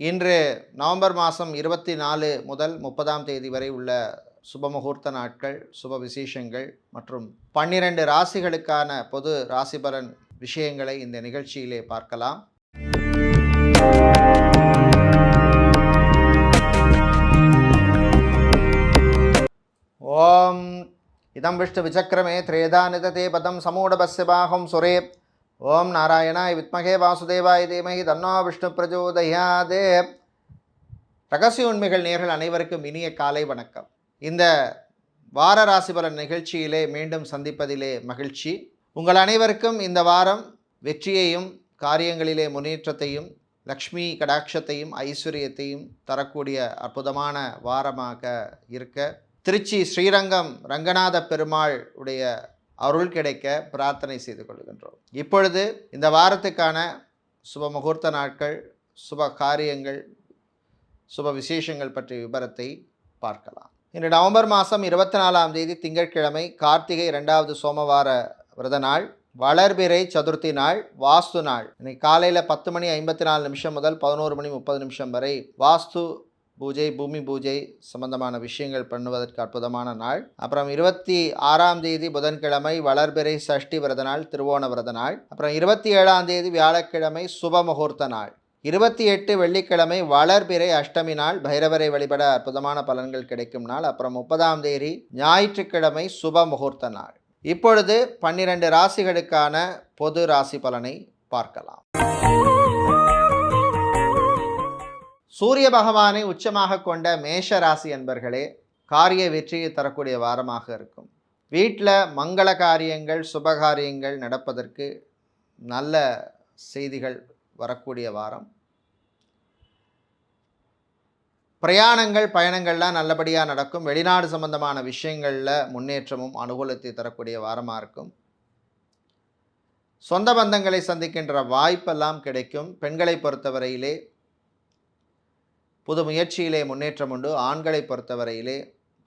இன்று நவம்பர் மாதம் 24 முதல் 30ஆம் தேதி வரை உள்ள சுப முகூர்த்த நாட்கள், சுப விசேஷங்கள் மற்றும் 12 ராசிகளுக்கான பொது ராசி பலன் விஷயங்களை இந்த நிகழ்ச்சியிலே பார்க்கலாம். ஓம் இதம் விஷ்ணு விசக்கிரமே திரேதானிததே பதம் சமூடபஸ்ய பாகம் சுரே. ஓம் நாராயணாய வித்மகே வாசுதேவாய தீமஹி தன்னோ விஷ்ணு பிரச்சோதயாதே. ரகசிய உண்மைகள் நேயர்கள் அனைவருக்கும் இனிய காலை வணக்கம். இந்த வார ராசி பலன் நிகழ்ச்சியிலே மீண்டும் சந்திப்பதிலே மகிழ்ச்சி. உங்கள் அனைவருக்கும் இந்த வாரம் வெற்றியையும் காரியங்களிலே முன்னேற்றத்தையும் லக்ஷ்மி கடாட்சத்தையும் ஐஸ்வர்யத்தையும் தரக்கூடிய அற்புதமான வாரமாக இருக்க திருச்சி ஸ்ரீரங்கம் ரங்கநாத பெருமாள் உடைய அருள் கிடைக்க பிரார்த்தனை செய்து கொள்கின்றோம். இப்பொழுது இந்த வாரத்துக்கான சுப முகூர்த்த நாட்கள், சுப காரியங்கள், சுப விசேஷங்கள் பற்றிய விபரத்தை பார்க்கலாம். இன்று நவம்பர் மாதம் 24ஆம் தேதி திங்கட்கிழமை, கார்த்திகை 2வது சோமவார விரத நாள், வளர்பிறை சதுர்த்தி நாள், வாஸ்து நாள். இன்னைக்கு காலையில் 10:54 முதல் 11:30 வரை வாஸ்து பூஜை, பூமி பூஜை சம்பந்தமான விஷயங்கள் பண்ணுவதற்கு அற்புதமான நாள். அப்புறம் 26ஆம் தேதி புதன்கிழமை வளர்பிறை சஷ்டி விரத நாள், திருவோண விரத நாள். அப்புறம் 27ஆம் தேதி வியாழக்கிழமை சுப முகூர்த்த நாள். 28 வெள்ளிக்கிழமை வளர்பிறை அஷ்டமி நாள், பைரவரை வழிபட அற்புதமான பலன்கள் கிடைக்கும் நாள். அப்புறம் 30ஆம் தேதி ஞாயிற்றுக்கிழமை சுப முகூர்த்த நாள். இப்பொழுது 12 ராசிகளுக்கான பொது ராசி பலனை பார்க்கலாம். சூரிய பகவானை உச்சமாக கொண்ட மேஷ ராசி அன்பர்களே, காரிய வெற்றியை தரக்கூடிய வாரமாக இருக்கும். வீட்டில் மங்கள காரியங்கள், சுபகாரியங்கள் நடப்பதற்கு நல்ல செய்திகள் வரக்கூடிய வாரம். பிரயாணங்கள், பயணங்கள்லாம் நல்லபடியாக நடக்கும். வெளிநாடு சம்பந்தமான விஷயங்களில் முன்னேற்றமும் அனுகூலத்தை தரக்கூடிய வாரமாக இருக்கும். சொந்த பந்தங்களை சந்திக்கின்ற வாய்ப்பெல்லாம் கிடைக்கும். பெண்களை பொறுத்தவரையிலே புது முயற்சியிலே முன்னேற்றம் உண்டு. ஆண்களை பொறுத்தவரையிலே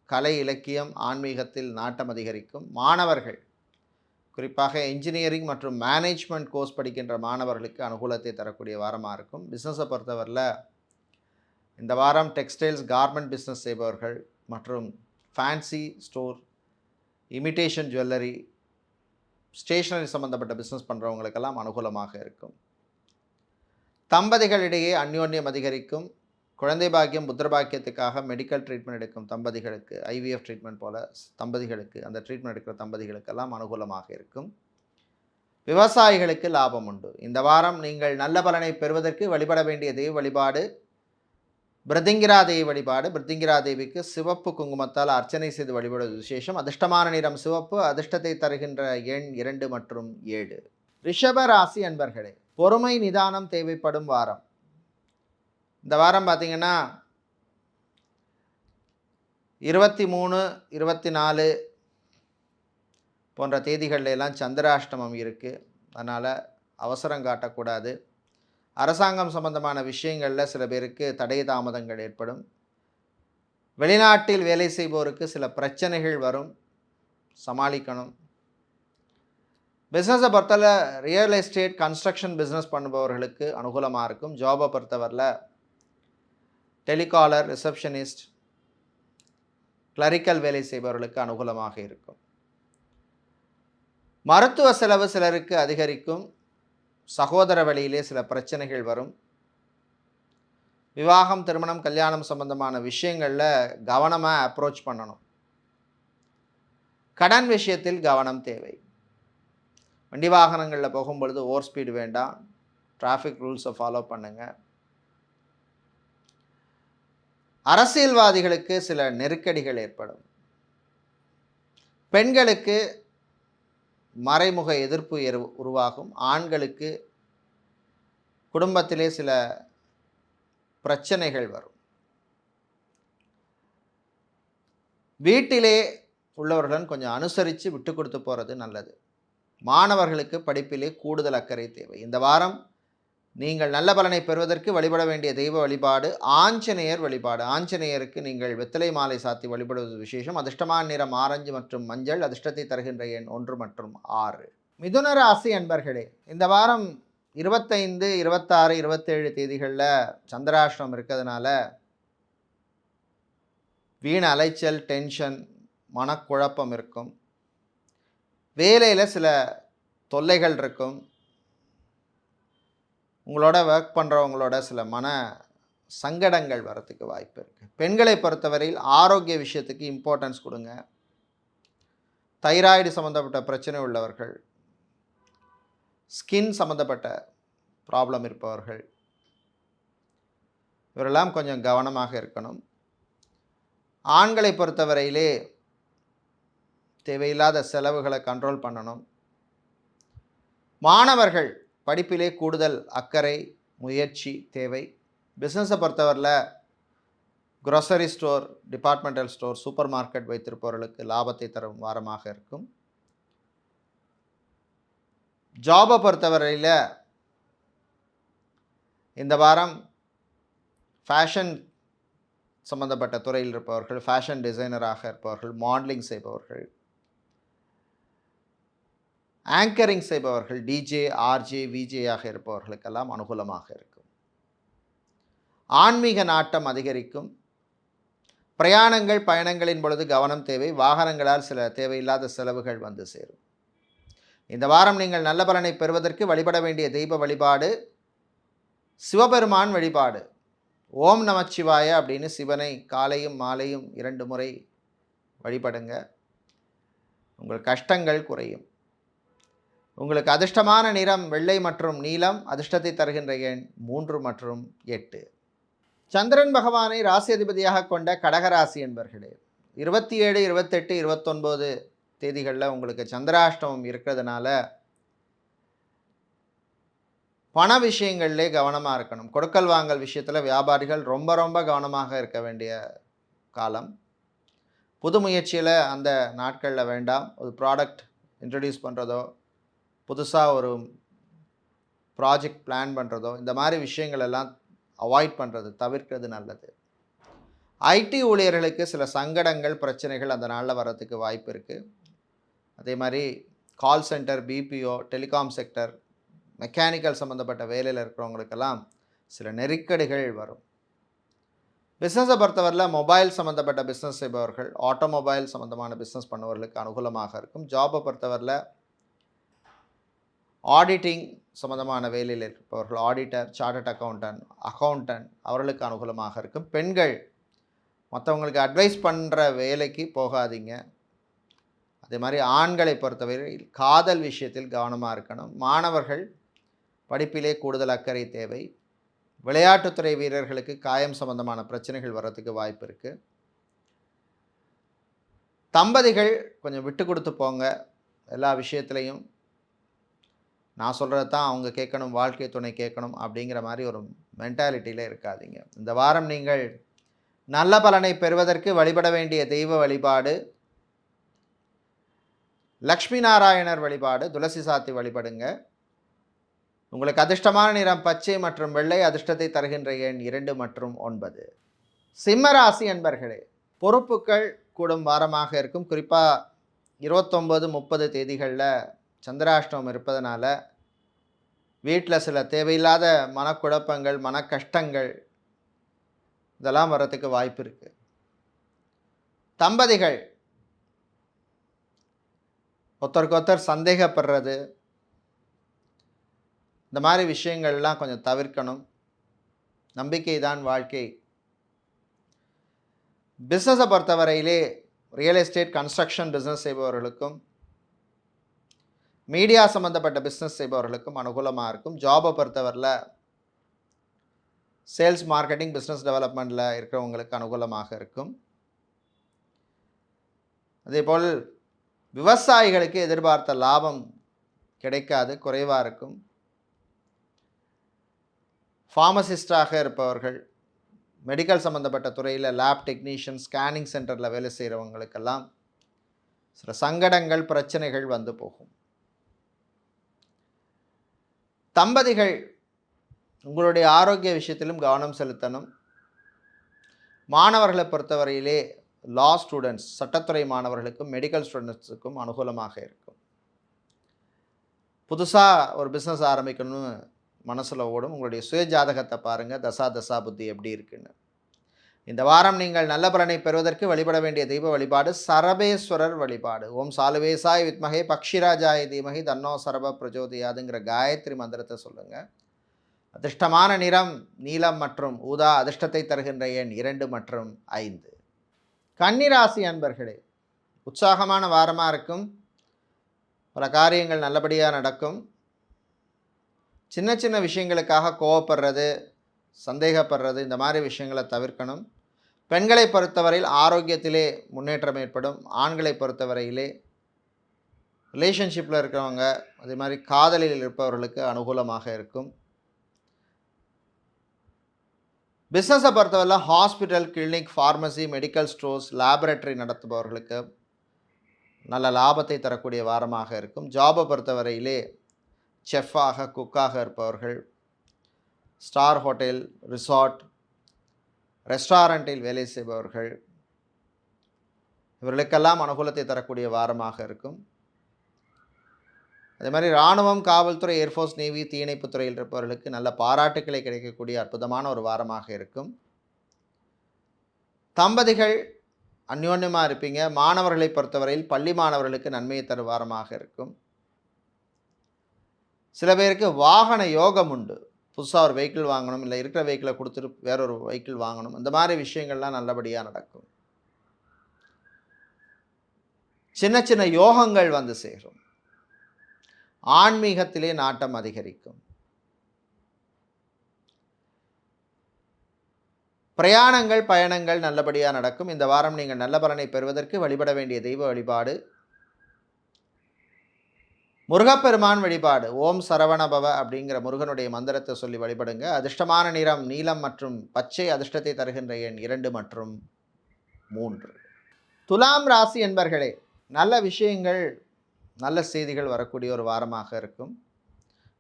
கலை, இலக்கியம், ஆன்மீகத்தில் நாட்டம் அதிகரிக்கும். மாணவர்கள், குறிப்பாக என்ஜினியரிங் மற்றும் மேனேஜ்மெண்ட் கோர்ஸ் படிக்கின்ற மாணவர்களுக்கு அனுகூலத்தை தரக்கூடிய வாரமாக இருக்கும். பிஸ்னஸை பொறுத்தவரையில் இந்த வாரம் டெக்ஸ்டைல்ஸ், கார்மெண்ட் பிஸ்னஸ் செய்பவர்கள் மற்றும் fancy store, imitation jewellery, stationery சம்பந்தப்பட்ட பிஸ்னஸ் பண்ணுறவங்களுக்கெல்லாம் அனுகூலமாக இருக்கும். தம்பதிகளிடையே அந்யோன்யம் அதிகரிக்கும். குழந்தை பாக்கியம், புத்திர பாக்கியத்துக்காக மெடிக்கல் ட்ரீட்மெண்ட் எடுக்கும் தம்பதிகளுக்கு, ஐவிஎஃப் ட்ரீட்மெண்ட் போல் தம்பதிகளுக்கு, அந்த ட்ரீட்மெண்ட் எடுக்கிற தம்பதிகளுக்கெல்லாம் அனுகூலமாக இருக்கும். விவசாயிகளுக்கு லாபம் உண்டு. இந்த வாரம் நீங்கள் நல்ல பலனை பெறுவதற்கு வழிபட வேண்டிய தெய்வ வழிபாடு பிருதிங்கிரா தேவி வழிபாடு. பிருதிங்கிரா தேவிக்கு சிவப்பு குங்குமத்தால் அர்ச்சனை செய்து வழிபடுவது விசேஷம். அதிர்ஷ்டமான நிறம் சிவப்பு. அதிர்ஷ்டத்தை தருகின்ற எண் 2 மற்றும் 7. ரிஷப ராசி அன்பர்களே, பொறுமை நிதானம் தேவைப்படும் வாரம். இந்த வாரம் பார்த்திங்கன்னா 23, 24 போன்ற தேதிகள்லாம் சந்திராஷ்டமம் இருக்குது. அதனால் அவசரம் காட்டக்கூடாது. அரசாங்கம் சம்பந்தமான விஷயங்களில் சில பேருக்கு தடை தாமதங்கள் ஏற்படும். வெளிநாட்டில் வேலை செய்வோருக்கு சில பிரச்சனைகள் வரும், சமாளிக்கணும். பிஸ்னஸை பொறுத்தவரை ரியல் எஸ்டேட், கன்ஸ்ட்ரக்ஷன் பிஸ்னஸ் பண்ணுபவர்களுக்கு அனுகூலமாக இருக்கும். ஜாபை பொறுத்தவரையில் டெலிகாலர், ரிசப்ஷனிஸ்ட், கிளரிக்கல் வேலை செய்பவர்களுக்கு அனுகூலமாக இருக்கும். மருத்துவ செலவு சிலருக்கு அதிகரிக்கும். சகோதர வழியிலே சில பிரச்சனைகள் வரும். விவாகம், திருமணம், கல்யாணம் சம்பந்தமான விஷயங்களில் கவனமாக அப்ரோச் பண்ணணும். கடன் விஷயத்தில் கவனம் தேவை. வண்டி வாகனங்களில் போகும்பொழுது ஓவர் ஸ்பீடு வேண்டாம். டிராஃபிக் ரூல்ஸை ஃபாலோ பண்ணுங்கள். அரசியல்வாதிகளுக்கு சில நெருக்கடிகள் ஏற்படும். பெண்களுக்கு மறைமுக எதிர்ப்பு உருவாகும். ஆண்களுக்கு குடும்பத்திலே சில பிரச்சனைகள் வரும். வீட்டிலே உள்ளவர்களுடன் கொஞ்சம் அனுசரித்து விட்டு கொடுத்து போகிறது நல்லது. மாணவர்களுக்கு படிப்பிலே கூடுதல் அக்கறை தேவை. இந்த வாரம் நீங்கள் நல்ல பலனை பெறுவதற்கு வழிபட வேண்டிய தெய்வ வழிபாடு ஆஞ்சநேயர் வழிபாடு. ஆஞ்சநேயருக்கு நீங்கள் வெத்தலை மாலை சாத்தி வழிபடுவது விசேஷம். அதிர்ஷ்டமான நிறம் ஆரஞ்சு மற்றும் மஞ்சள். அதிர்ஷ்டத்தை தருகின்ற எண் 1 மற்றும் 6. மிதுன ராசி அன்பர்களே, இந்த வாரம் 25, 26, 27 தேதிகளில் சந்திராஷ்டமம் இருக்கிறதுனால வீண் அலைச்சல், டென்ஷன், மனக்குழப்பம் இருக்கும். வேலையில் சில தொல்லைகள் இருக்கும். உங்களோட ஒர்க் பண்ணுறவங்களோட சில மன சங்கடங்கள் வரத்துக்கு வாய்ப்பு இருக்குது. பெண்களை பொறுத்தவரையில் ஆரோக்கிய விஷயத்துக்கு இம்பார்ட்டன்ஸ் கொடுங்க. தைராய்டு சம்மந்தப்பட்ட பிரச்சனை உள்ளவர்கள், ஸ்கின் சம்மந்தப்பட்ட ப்ராப்ளம் இருப்பவர்கள், இவரெல்லாம் கொஞ்சம் கவனமாக இருக்கணும். ஆண்களை பொறுத்தவரையிலே தேவையில்லாத செலவுகளை கண்ட்ரோல் பண்ணணும். மாணவர்கள் படிப்பிலே கூடுதல் அக்கறை, முயற்சி தேவை. பிஸ்னஸை பொறுத்தவரையில் grocery store, departmental store, supermarket வைத்திருப்பவர்களுக்கு லாபத்தை தரும் வாரமாக இருக்கும். ஜாபை பொறுத்தவரையில் இந்த வாரம் ஃபேஷன் சம்பந்தப்பட்ட துறையில் இருப்பவர்கள், ஃபேஷன் டிசைனராக இருப்பவர்கள், மாடலிங் செய்பவர்கள், ஆங்கரிங் செய்பவர்கள், டிஜே, ஆர்ஜே, விஜேயாக இருப்பவர்களுக்கெல்லாம் அனுகூலமாக இருக்கும். ஆன்மீக நாட்டம் அதிகரிக்கும். பிரயாணங்கள், பயணங்களின் பொழுது கவனம் தேவை. வாகனங்களால் சில தேவையில்லாத செலவுகள் வந்து சேரும். இந்த வாரம் நீங்கள் நல்ல பலனை பெறுவதற்கு வழிபட வேண்டிய தெய்வ வழிபாடு சிவபெருமான் வழிபாடு. ஓம் நமச்சிவாய அப்படின்னு சிவனை காலையும் மாலையும் 2 முறை வழிபடுங்க. உங்கள் கஷ்டங்கள் குறையும். உங்களுக்கு அதிர்ஷ்டமான நிறம் வெள்ளை மற்றும் நீலம். அதிர்ஷ்டத்தை தருகின்ற எண் 3 மற்றும் 8. சந்திரன் பகவானை ராசி அதிபதியாக கொண்ட கடகராசி என்பர்களே, 27, 28, 29 தேதிகளில் உங்களுக்கு சந்திராஷ்டமம் இருக்கிறதுனால பண விஷயங்கள்லே கவனமாக இருக்கணும். கொடுக்கல் வாங்கல் விஷயத்தில் வியாபாரிகள் ரொம்ப ரொம்ப கவனமாக இருக்க வேண்டிய காலம். புது முயற்சியில் அந்த நாட்களில் வேண்டாம். ஒரு ப்ராடக்ட் இன்ட்ரடியூஸ் பண்ணுறதோ, புதுசாக ஒரு ப்ராஜெக்ட் பிளான் பண்ணுறதோ, இந்த மாதிரி விஷயங்கள் எல்லாம் அவாய்ட் பண்ணுறது, தவிர்க்கிறது நல்லது. ஐடி ஊழியர்களுக்கு சில சங்கடங்கள், பிரச்சனைகள் அந்த நாளில் வரத்துக்கு வாய்ப்பு இருக்குது. அதே மாதிரி call centre, BPO, telecom sector, mechanical சம்மந்தப்பட்ட வேலையில் இருக்கிறவங்களுக்கெல்லாம் சில நெருக்கடிகள் வரும். பிஸ்னஸை பொறுத்தவரையில் மொபைல் சம்மந்தப்பட்ட பிஸ்னஸ் செய்பவர்கள், ஆட்டோமொபைல் சம்மந்தமான பிஸ்னஸ் பண்ணுவர்களுக்கு அனுகூலமாக இருக்கும். ஜாபை பொறுத்தவரையில் ஆடிட்டிங் சம்மந்தமான வேலையில் இருப்பவர்கள், ஆடிட்டர், சார்ட்டர்ட் அக்கௌண்டன்ட் அவர்களுக்கு அனுகூலமாக இருக்கும். பெண்கள் மற்றவங்களுக்கு அட்வைஸ் பண்ணுற வேலைக்கு போகாதீங்க. அதே மாதிரி ஆண்களை பொறுத்தவரை காதல் விஷயத்தில் கவனமாக இருக்கணும். மாணவர்கள் படிப்பிலே கூடுதல் அக்கறை தேவை. விளையாட்டுத்துறை வீரர்களுக்கு காயம் சம்பந்தமான பிரச்சனைகள் வர்றதுக்கு வாய்ப்பு இருக்குது. தம்பதிகள் கொஞ்சம் விட்டு கொடுத்து போங்க. எல்லா விஷயத்துலையும் நான் சொல்கிறது தான் அவங்க கேட்கணும், வாழ்க்கை துணை கேட்கணும் அப்படிங்கிற மாதிரி ஒரு மென்டாலிட்டியில் இருக்காதீங்க. இந்த வாரம் நீங்கள் நல்ல பலனை பெறுவதற்கு வழிபட வேண்டிய தெய்வ வழிபாடு லக்ஷ்மி நாராயணர் வழிபாடு. துளசி சாத்தி வழிபடுங்க. உங்களுக்கு அதிர்ஷ்டமான நிறம் பச்சை மற்றும் வெள்ளை. அதிர்ஷ்டத்தை தருகின்ற எண் 2 மற்றும் 9. சிம்ம ராசி என்பர்களே, பொறுப்புகள் கூடும் வாரமாக இருக்கும். குறிப்பாக 29, 30 தேதிகளில் சந்திராஷ்டமம் இருப்பதனால வீட்டில் சில தேவையில்லாத மனக்குழப்பங்கள், மன கஷ்டங்கள் இதெல்லாம் வர்றதுக்கு வாய்ப்பு இருக்குது. தம்பதிகள் ஒருத்தருக்கு சந்தேகப்படுறது, இந்த மாதிரி விஷயங்கள்லாம் கொஞ்சம் தவிர்க்கணும். நம்பிக்கை தான் வாழ்க்கை. பிஸ்னஸை பொறுத்தவரையிலே ரியல் எஸ்டேட், கன்ஸ்ட்ரக்ஷன் பிஸ்னஸ் செய்பவர்களுக்கும், மீடியா சம்மந்தப்பட்ட பிஸ்னஸ் செய்பவர்களுக்கும் அனுகூலமாக இருக்கும். ஜாபை பொறுத்தவரையில் சேல்ஸ், மார்க்கெட்டிங், பிஸ்னஸ் டெவலப்மெண்ட்டில் இருக்கிறவங்களுக்கு அனுகூலமாக இருக்கும். அதேபோல் விவசாயிகளுக்கு எதிர்பார்த்த லாபம் கிடைக்காது, குறைவாக இருக்கும். ஃபார்மசிஸ்டாக இருப்பவர்கள், மெடிக்கல் சம்மந்தப்பட்ட துறையில் லேப் டெக்னீஷியன், ஸ்கேனிங் சென்டரில் வேலை செய்கிறவங்களுக்கெல்லாம் சில சங்கடங்கள், பிரச்சனைகள் வந்து போகும். தம்பதிகள் உங்களுடைய ஆரோக்கிய விஷயத்திலும் கவனம் செலுத்தணும். மாணவர்களை பொறுத்தவரையிலே லா ஸ்டூடெண்ட்ஸ், சட்டத்துறை மாணவர்களுக்கும் மெடிக்கல் ஸ்டூடெண்ட்ஸுக்கும் அனுகூலமாக இருக்கும். புதுசாக ஒரு பிஸ்னஸ் ஆரம்பிக்கணும்னு மனசில் ஓடும். உங்களுடைய சுய ஜாதகத்தை பாருங்கள், தசா புத்தி எப்படி இருக்குன்னு. இந்த வாரம் நீங்கள் நல்ல பலனை பெறுவதற்கு வழிபட வேண்டிய தெய்வ வழிபாடு சரபேஸ்வரர் வழிபாடு. ஓம் சாலுவேசாய் வித்மகே பக்ஷிராஜாய தீமகி தன்னோ சரப பிரஜோதியாதுங்கிற காயத்ரி மந்திரத்தை சொல்லுங்கள். அதிர்ஷ்டமான நிறம் நீலம் மற்றும் ஊதா. அதிர்ஷ்டத்தை தருகின்ற எண் 2 மற்றும் 5. கன்னிராசி அன்பர்களே, உற்சாகமான வாரமாக இருக்கும். பல காரியங்கள் நல்லபடியாக நடக்கும். சின்ன சின்ன விஷயங்களுக்காக கோவப்படுறது, சந்தேகப்படுறது, இந்த மாதிரி விஷயங்களை தவிர்க்கணும். பெண்களை பொறுத்தவரையில் ஆரோக்கியத்திலே முன்னேற்றம் ஏற்படும். ஆண்களை பொறுத்தவரையிலே ரிலேஷன்ஷிப்பில் இருக்கிறவங்க, அதே மாதிரி காதலில் இருப்பவர்களுக்கு அனுகூலமாக இருக்கும். பிஸ்னஸை பொறுத்தவரையில் hospital, clinic, pharmacy, medical stores, laboratory நடத்துபவர்களுக்கு நல்ல லாபத்தை தரக்கூடிய வாரமாக இருக்கும். ஜாபை பொறுத்தவரையிலே செஃப்பாக, குக்காக இருப்பவர்கள், ஸ்டார் ஹோட்டல், ரிசார்ட், ரெஸ்டாரண்ட்டில் வேலை செய்பவர்கள், இவர்களுக்கெல்லாம் அனுகூலத்தை தரக்கூடிய வாரமாக இருக்கும். அதே மாதிரி இராணுவம், காவல்துறை, ஏர்ஃபோர்ஸ், நேவி, தீயணைப்பு துறையில் இருப்பவர்களுக்கு நல்ல பாராட்டுக்களை கிடைக்கக்கூடிய அற்புதமான ஒரு வாரமாக இருக்கும். தம்பதிகள் அந்யோன்யமாக இருப்பீங்க. மாணவர்களை பொறுத்தவரையில் பள்ளி மாணவர்களுக்கு நன்மையை தரும் வாரமாக இருக்கும். சில பேருக்கு வாகன யோகம் உண்டு. புதுசாக ஒரு வெஹிக்கிள் வாங்கணும், இல்லை இருக்கிற வெஹிக்கிளை கொடுத்துட்டு வேறொரு வெஹிக்கிள் வாங்கணும், இந்த மாதிரி விஷயங்கள்லாம் நல்லபடியாக நடக்கும். சின்ன சின்ன யோகங்கள் வந்து சேரும். ஆன்மீகத்திலே நாட்டம் அதிகரிக்கும். பிரயாணங்கள், பயணங்கள் நல்லபடியாக நடக்கும். இந்த வாரம் நீங்கள் நல்ல பலனை பெறுவதற்கு வழிபட வேண்டிய தெய்வ வழிபாடு முருகப்பெருமான் வழிபாடு. ஓம் சரவணபவ அப்படிங்கிற முருகனுடைய மந்திரத்தை சொல்லி வழிபடுங்க. அதிர்ஷ்டமான நிறம் நீலம் மற்றும் பச்சை. அதிர்ஷ்டத்தை தருகின்ற எண் 2 மற்றும் 3. துலாம் ராசி என்பர்களே, நல்ல விஷயங்கள், நல்ல செய்திகள் வரக்கூடிய ஒரு வாரமாக இருக்கும்.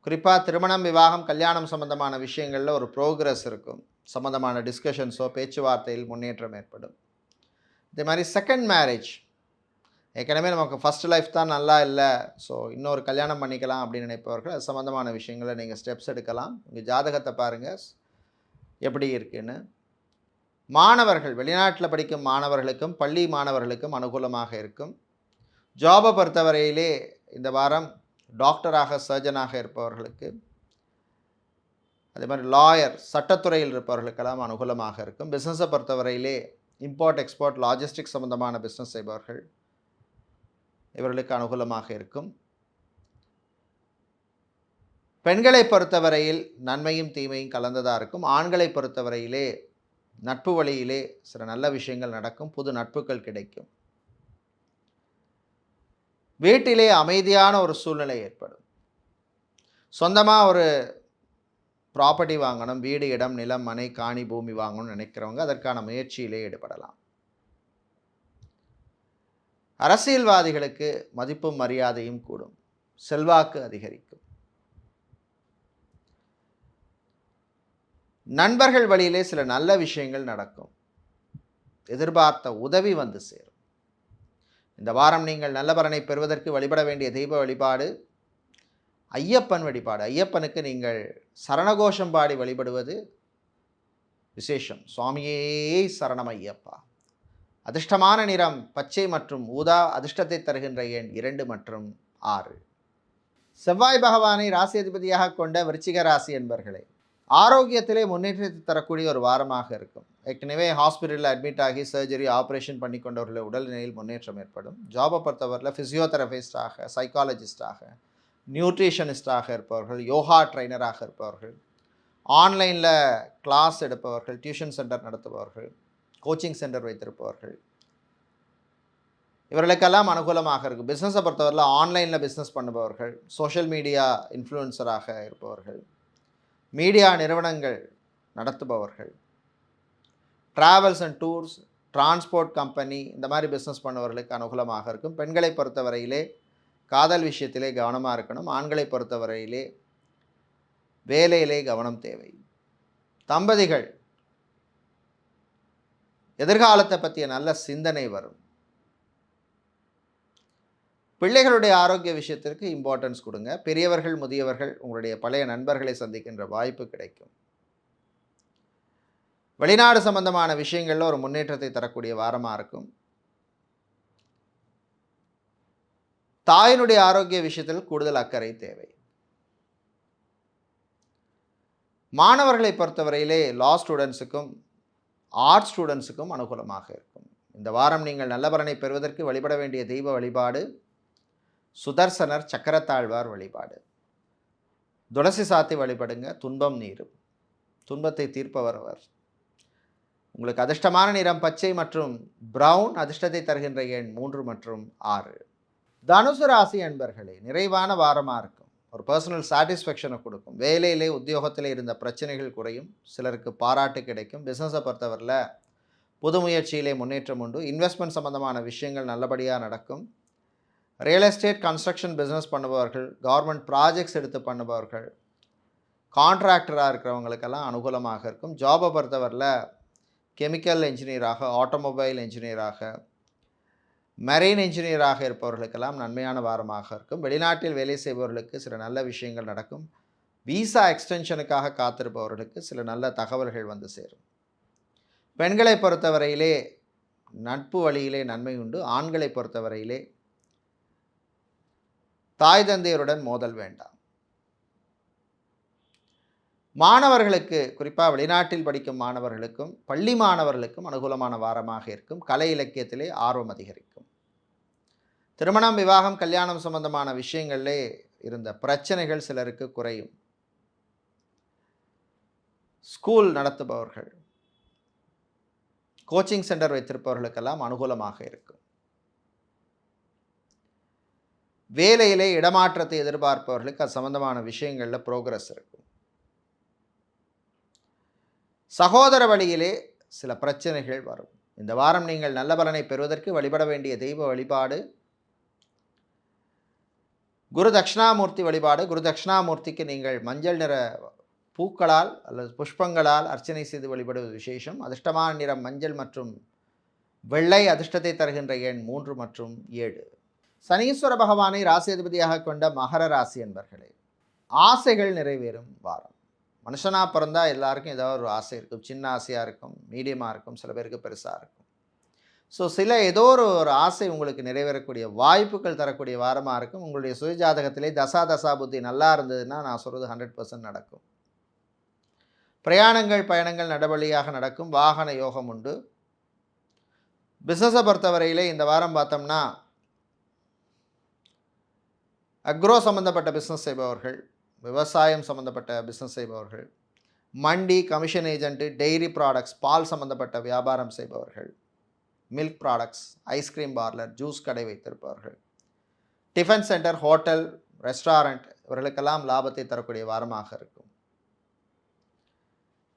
குறிப்பாக திருமணம், விவாகம், கல்யாணம் சம்பந்தமான விஷயங்களில் ஒரு ப்ரோக்ரஸ் இருக்கும். சம்பந்தமான டிஸ்கஷன்ஸோ, பேச்சுவார்த்தையில் முன்னேற்றம் ஏற்படும். இதே மாதிரி செகண்ட் மேரேஜ், ஏற்கனவே நமக்கு ஃபஸ்ட் லைஃப் தான் நல்லா இல்லை, ஸோ இன்னொரு கல்யாணம் பண்ணிக்கலாம் அப்படின்னு நினைப்பவர்கள் அது சம்மந்தமான விஷயங்களை நீங்கள் ஸ்டெப்ஸ் எடுக்கலாம். உங்கள் ஜாதகத்தை பாருங்கள் எப்படி இருக்குன்னு. மாணவர்கள், வெளிநாட்டில் படிக்கும் மாணவர்களுக்கும் பள்ளி மாணவர்களுக்கும் அனுகூலமாக இருக்கும். ஜாபை பொறுத்தவரையிலே இந்த வாரம் டாக்டராக, சர்ஜனாக இருப்பவர்களுக்கு, அதே மாதிரி லாயர், சட்டத்துறையில் இருப்பவர்களுக்கெல்லாம் அனுகூலமாக இருக்கும். பிஸ்னஸை பொறுத்தவரையிலே இம்போர்ட், எக்ஸ்போர்ட், லாஜிஸ்டிக்ஸ் சம்பந்தமான பிஸ்னஸ் செய்பவர்கள், இவர்களுக்கு அனுகூலமாக இருக்கும். பெண்களை பொறுத்தவரையில் நன்மையும் தீமையும் கலந்ததாக இருக்கும். ஆண்களை பொறுத்தவரையிலே நட்பு வழியிலே சில நல்ல விஷயங்கள் நடக்கும். புது நட்புகள் கிடைக்கும். வீட்டிலே அமைதியான ஒரு சூழ்நிலை ஏற்படும். சொந்தமாக ஒரு ப்ராப்பர்ட்டி வாங்கணும், வீடு, இடம், நிலம், மனை, காணி, பூமி வாங்கணும்னு நினைக்கிறவங்க அதற்கான முயற்சியிலே ஈடுபடலாம். அரசியல்வாதிகளுக்கு மதிப்பும் மரியாதையும் கூடும். செல்வாக்கு அதிகரிக்கும். நண்பர்கள் வழியிலே சில நல்ல விஷயங்கள் நடக்கும். எதிர்பார்த்த உதவி வந்து சேரும். இந்த வாரம் நீங்கள் நல்ல பலனை பெறுவதற்கு வழிபட வேண்டிய தெய்வ வழிபாடு ஐயப்பன் வழிபாடு. ஐயப்பனுக்கு நீங்கள் சரணகோஷம் பாடி வழிபடுவது விசேஷம். சுவாமியே சரணம் ஐயப்பா. அதிர்ஷ்டமான நிறம் பச்சை மற்றும் ஊதா. அதிர்ஷ்டத்தை தருகின்ற எண் 2 மற்றும் 6. செவ்வாய் பகவானை ராசி அதிபதியாக கொண்ட விருச்சிக ராசி என்பர்களே, ஆரோக்கியத்திலே முன்னேற்றத்தை தரக்கூடிய ஒரு வாரமாக இருக்கும். ஏற்கனவே ஹாஸ்பிட்டலில் அட்மிட் ஆகி சர்ஜரி, ஆப்ரேஷன் பண்ணி கொண்டவர்கள் உடல்நிலையில் முன்னேற்றம் ஏற்படும். ஜாபை பொறுத்தவரையில் ஃபிசியோதெரபிஸ்டாக, சைக்காலஜிஸ்டாக, நியூட்ரிஷனிஸ்டாக இருப்பவர்கள், யோகா ட்ரைனராக இருப்பவர்கள், ஆன்லைனில் கிளாஸ் எடுப்பவர்கள், டியூஷன் சென்டர் நடத்துபவர்கள், கோச்சிங் சென்டர் வைத்திருப்பவர்கள், இவர்களுக்கெல்லாம் அனுகூலமாக இருக்கும். பிஸ்னஸை பொறுத்தவரையில் ஆன்லைனில் பிஸ்னஸ் பண்ணுபவர்கள், சோஷியல் மீடியா இன்ஃப்ளூயன்சராக இருப்பவர்கள், மீடியா நிறுவனங்கள் நடத்துபவர்கள், travels and tours, transport company, இந்த மாதிரி பிஸ்னஸ் பண்ணுபவர்களுக்கு அனுகூலமாக இருக்கும். பெண்களை பொறுத்தவரையிலே காதல் விஷயத்திலே கவனமாக இருக்கணும். ஆண்களை பொறுத்தவரையிலே வேலையிலே கவனம் தேவை. தம்பதிகள் எதிர்காலத்தை பற்றிய நல்ல சிந்தனை வரும். பிள்ளைகளுடைய ஆரோக்கிய விஷயத்திற்கு இம்பார்ட்டன்ஸ் கொடுங்க. பெரியவர்கள், முதியவர்கள், உங்களுடைய பழைய நண்பர்களை சந்திக்கின்ற வாய்ப்பு கிடைக்கும். வெளிநாடு சம்பந்தமான விஷயங்களில் ஒரு முன்னேற்றத்தை தரக்கூடிய வாரமாக இருக்கும். தாயினுடைய ஆரோக்கிய விஷயத்தில் கூடுதல் அக்கறை தேவை. மாணவர்களை பொறுத்தவரையிலே லா ஸ்டூடெண்ட்ஸுக்கும் ஆர்ட்ஸ் ஸ்டூடெண்ட்ஸுக்கும் அனுகூலமாக இருக்கும். இந்த வாரம் நீங்கள் நல்ல பலனை பெறுவதற்கு வழிபட வேண்டிய தெய்வ வழிபாடு சுதர்சனர் சக்கரத்தாழ்வார் வழிபாடு. துளசி சாத்தி வழிபடுங்க, துன்பம் நீரும். துன்பத்தை தீர்ப்பவர் அவர். உங்களுக்கு அதிர்ஷ்டமான நிறம் பச்சை மற்றும் பிரவுன். அதிர்ஷ்டத்தை தருகின்ற எண் 3 மற்றும் 6. தனுசு ராசி அன்பர்களே, நிறைவான வாரமாக இருக்கும். ஒரு பர்சனல் சாட்டிஸ்ஃபேக்ஷனை கொடுக்கும். வேலையிலே உத்தியோகத்தில் இருந்த பிரச்சனைகள் குறையும். சிலருக்கு பாராட்டு கிடைக்கும். பிஸ்னஸை பொறுத்தவரையில் புது முயற்சியிலே முன்னேற்றம் உண்டு. இன்வெஸ்ட்மெண்ட் சம்பந்தமான விஷயங்கள் நல்லபடியாக நடக்கும். ரியல் எஸ்டேட் கன்ஸ்ட்ரக்ஷன் பிஸ்னஸ் பண்ணுபவர்கள், கவர்மெண்ட் ப்ராஜெக்ட்ஸ் எடுத்து பண்ணுபவர்கள், கான்ட்ராக்டராக இருக்கிறவங்களுக்கெல்லாம் அனுகூலமாக இருக்கும். ஜாபை பொறுத்தவரையில் கெமிக்கல் என்ஜினியராக, ஆட்டோமொபைல் என்ஜினியராக, மெரெயின் என்ஜினியராக இருப்பவர்களுக்கெல்லாம் நன்மையான வாரமாக இருக்கும். வெளிநாட்டில் வேலை செய்பவர்களுக்கு சில நல்ல விஷயங்கள் நடக்கும். விசா எக்ஸ்டென்ஷனுக்காக காத்திருப்பவர்களுக்கு சில நல்ல தகவல்கள் வந்து சேரும். பெண்களை பொறுத்தவரையிலே நட்பு வழியிலே நன்மை உண்டு. ஆண்களை பொறுத்தவரையிலே தாய் தந்தையருடன் மோதல் வேண்டாம். மாணவர்களுக்கு, குறிப்பாக வெளிநாட்டில் படிக்கும் மாணவர்களுக்கும் பள்ளி மாணவர்களுக்கும் அனுகூலமான வாரமாக இருக்கும். கலை இலக்கியத்திலே ஆர்வம் அதிகரிக்கும். திருமணம், விவாகம், கல்யாணம் சம்பந்தமான விஷயங்களிலே இருந்த பிரச்சனைகள் சிலருக்கு குறையும். ஸ்கூல் நடத்துபவர்கள், கோச்சிங் சென்டர் வைத்திருப்பவர்களுக்கெல்லாம் அனுகூலமாக இருக்கும். வேலையிலே இடமாற்றத்தை எதிர்பார்ப்பவர்களுக்கு அது சம்பந்தமான விஷயங்களில் ப்ரோக்ரஸ் இருக்கும். சகோதர வழியிலே சில பிரச்சனைகள் வரும். இந்த வாரம் நீங்கள் நல்ல பலனை பெறுவதற்கு வழிபட வேண்டிய தெய்வ வழிபாடு குரு தட்சிணாமூர்த்தி வழிபாடு. குரு தட்சிணாமூர்த்திக்கு நீங்கள் மஞ்சள் நிற பூக்களால் அல்லது புஷ்பங்களால் அர்ச்சனை செய்து வழிபடுவது விசேஷம். அதிர்ஷ்டமான நிறம் மஞ்சள் மற்றும் வெள்ளை. அதிர்ஷ்டத்தை தருகின்ற எண் 3 மற்றும் 7. சனீஸ்வர பகவானை ராசியதிபதியாக கொண்ட மகர ராசி என்பர்களே, ஆசைகள் நிறைவேறும் வாரம். மனுஷனாக பிறந்தால் எல்லாருக்கும் ஏதாவது ஒரு ஆசை இருக்கும். சின்ன ஆசையாக இருக்கும், மீடியமாக இருக்கும், சில பேருக்கு பெருசாக இருக்கும். ஸோ ஏதோ ஒரு ஆசை உங்களுக்கு நிறைவேறக்கூடிய வாய்ப்புகள் தரக்கூடிய வாரமாக இருக்கும். உங்களுடைய சுயஜாதகத்திலே தசா புத்தி நல்லா இருந்ததுன்னா நான் சொல்கிறது 100% நடக்கும். பிரயாணங்கள், பயணங்கள் நடவழியாக நடக்கும். வாகன யோகம் உண்டு. பிஸ்னஸை பொறுத்தவரையிலே இந்த வாரம் பார்த்தோம்னா அக்ரோ சம்மந்தப்பட்ட பிஸ்னஸ் செய்பவர்கள், விவசாயம் சம்மந்தப்பட்ட பிஸ்னஸ் செய்பவர்கள், மண்டி, கமிஷன் ஏஜென்ட்டு, டெய்ரி ப்ராடக்ட்ஸ், பால் சம்மந்தப்பட்ட வியாபாரம் செய்பவர்கள், milk products, ice cream parlour, juice கடை வைத்திருப்பவர்கள், டிஃபன் சென்டர், ஹோட்டல், ரெஸ்டாரண்ட், இவர்களுக்கெல்லாம் லாபத்தை தரக்கூடிய வாரமாக இருக்கும்.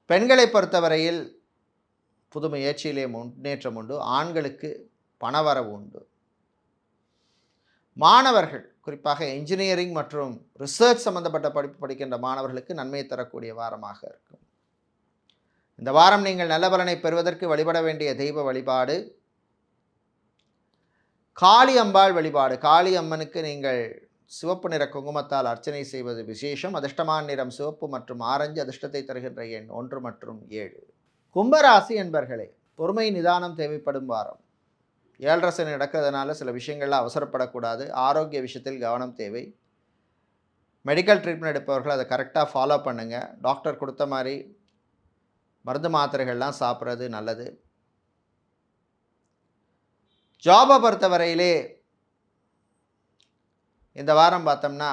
பெண்களை பொறுத்தவரையில் புது முயற்சியிலே முன்னேற்றம் உண்டு. ஆண்களுக்கு பணவரவு உண்டு. மாணவர்கள், குறிப்பாக என்ஜினியரிங் மற்றும் ரிசர்ச் சம்பந்தப்பட்ட படிப்பு படிக்கின்ற மாணவர்களுக்கு நன்மை தரக்கூடிய வாரமாக இருக்கும். இந்த வாரம் நீங்கள் நல்ல பலனை பெறுவதற்கு வழிபட வேண்டிய தெய்வ வழிபாடு காளி அம்பாள் வழிபாடு. காளி அம்மனுக்கு நீங்கள் சிவப்பு நிற குங்குமத்தால் அர்ச்சனை செய்வது விசேஷம். அதிர்ஷ்டமான நிறம் சிவப்பு மற்றும் ஆரஞ்சு. அதிர்ஷ்டத்தை தருகின்ற எண் 1 மற்றும் 7. கும்பராசி என்பர்களே, பொறுமை நிதானம் தேவைப்படும் வாரம். 7.5 சனி நடக்கிறதுனால சில விஷயங்களில் அவசரப்படக்கூடாது. ஆரோக்கிய விஷயத்தில் கவனம் தேவை. மெடிக்கல் ட்ரீட்மெண்ட் எடுப்பவர்கள் அதை கரெக்டாக ஃபாலோ பண்ணுங்கள். டாக்டர் கொடுத்த மாதிரி மருந்து மாத்திரைகள்லாம் சாப்பிட்றது நல்லது. ஜாபை பொறுத்தவரையிலே இந்த வாரம் பார்த்தோம்னா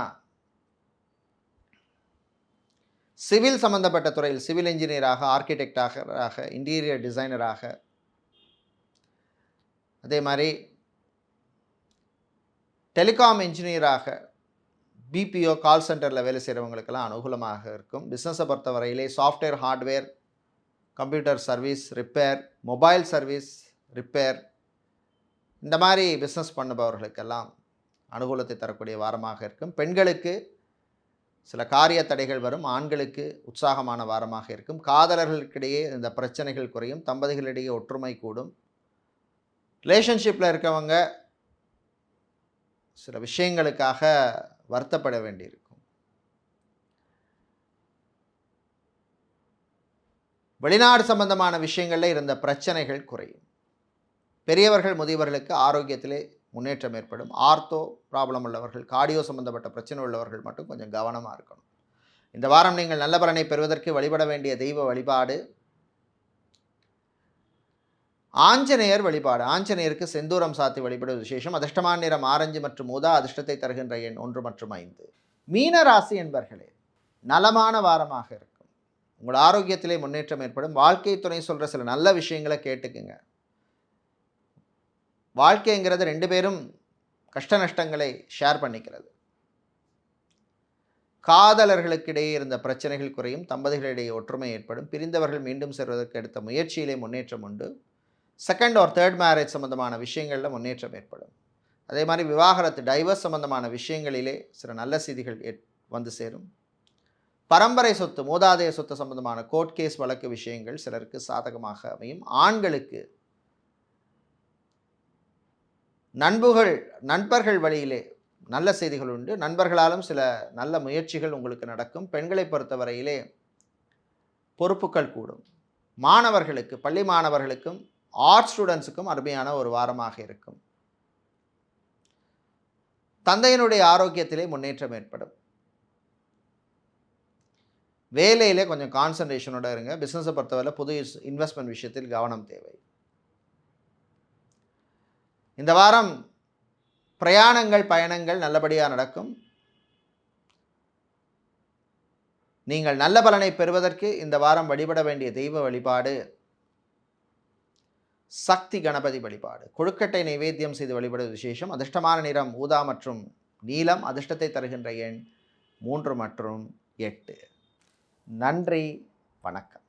சிவில் சம்பந்தப்பட்ட துறையில் சிவில் இன்ஜினியராக, ஆர்கிடெக்டாக, இன்டீரியர் டிசைனராக, அதே மாதிரி டெலிகாம் இன்ஜினியராக, பிபிஓ கால் சென்டரில் வேலை செய்கிறவங்களுக்கெல்லாம் அனுகூலமாக இருக்கும். பிஸ்னஸை பொறுத்தவரையிலே software, hardware, computer service, repair, mobile service, repair, இந்த மாதிரி பிஸ்னஸ் பண்ணுபவர்களுக்கெல்லாம் அனுகூலத்தை தரக்கூடிய வாரமாக இருக்கும். பெண்களுக்கு சில காரிய தடைகள் வரும். ஆண்களுக்கு உற்சாகமான வாரமாக இருக்கும். காதலர்களுக்கிடையே இந்த பிரச்சனைகள் குறையும். தம்பதிகளிடையே ஒற்றுமை கூடும். ரிலேஷன்ஷிப்பில் இருக்கவங்க சில விஷயங்களுக்காக வருத்தப்பட வேண்டியிருக்கும். வெளிநாடு சம்பந்தமான விஷயங்களில் இருந்த பிரச்சனைகள் குறையும். பெரியவர்கள் முதியவர்களுக்கு ஆரோக்கியத்திலே முன்னேற்றம் ஏற்படும். ஆர்த்தோ ப்ராப்ளம் உள்ளவர்கள், கார்டியோ சம்பந்தப்பட்ட பிரச்சனை உள்ளவர்கள் மட்டும் கொஞ்சம் கவனமாக இருக்கணும். இந்த வாரம் நீங்கள் நல்ல பலனை பெறுவதற்கு வழிபட வேண்டிய தெய்வ வழிபாடு ஆஞ்சநேயர் வழிபாடு. ஆஞ்சநேயருக்கு செந்தூரம் சாத்தி வழிபடுவது விசேஷம். அதிர்ஷ்டமான நிறம் ஆரஞ்சு மற்றும் ஊதா. அதிர்ஷ்டத்தை தருகின்ற எண் 1 மற்றும் 5. மீன ராசி என்பர்களே, நலமான வாரமாக இருக்கும். உங்கள் ஆரோக்கியத்திலே முன்னேற்றம் ஏற்படும். வாழ்க்கை துணை சொல்கிற சில நல்ல விஷயங்களை கேட்டுக்குங்க. வாழ்க்கைங்கிறது 2 பேரும் கஷ்ட நஷ்டங்களை ஷேர் பண்ணிக்கிறது. காதலர்களுக்கிடையே இருந்த பிரச்சனைகள் குறையும். தம்பதிகளிடையே ஒற்றுமை ஏற்படும். பிரிந்தவர்கள் மீண்டும் சேர்வதற்கு எடுத்த முயற்சியிலே முன்னேற்றம் உண்டு. செகண்ட் ஆர் தேர்ட் மேரேஜ் சம்பந்தமான விஷயங்களில் முன்னேற்றம் ஏற்படும். அதே மாதிரி விவாகரத்து, டைவர்ஸ் சம்பந்தமான விஷயங்களிலே சில நல்ல செய்திகள் வந்து சேரும். பரம்பரை சொத்து, மூதாதைய சொத்து சம்பந்தமான கோர்ட் கேஸ் வழக்கு விஷயங்கள் சிலருக்கு சாதகமாக அமையும். ஆண்களுக்கு நண்பர்கள் வழியிலே நல்ல செய்திகள் உண்டு. நண்பர்களாலும் சில நல்ல முயற்சிகள் உங்களுக்கு நடக்கும். பெண்களை பொறுத்தவரையிலே பொறுப்புகள் கூடும். மாணவர்களுக்கு, பள்ளி மாணவர்களுக்கும் ஆர்ட் ஸ்டூடெண்ட்ஸுக்கும் அருமையான ஒரு வாரமாக இருக்கும். தந்தையினுடைய ஆரோக்கியத்திலே முன்னேற்றம் ஏற்படும். வேலையிலே கொஞ்சம் கான்சன்ட்ரேஷனோட இருங்க. பிஸ்னஸை பொறுத்தவரை புது இன்வெஸ்ட்மெண்ட் விஷயத்தில் கவனம் தேவை. இந்த வாரம் பிரயாணங்கள், பயணங்கள் நல்லபடியாக நடக்கும். நீங்கள் நல்ல பலனை பெறுவதற்கு இந்த வாரம் வழிபட வேண்டிய தெய்வ வழிபாடு சக்தி கணபதி வழிபாடு. கொழுக்கட்டை நைவேத்தியம் செய்து வழிபடுவது விசேஷம். அதிர்ஷ்டமான நிறம் ஊதா மற்றும் நீலம். அதிர்ஷ்டத்தை தருகின்ற எண் 3 மற்றும் 8. நன்றி, வணக்கம்.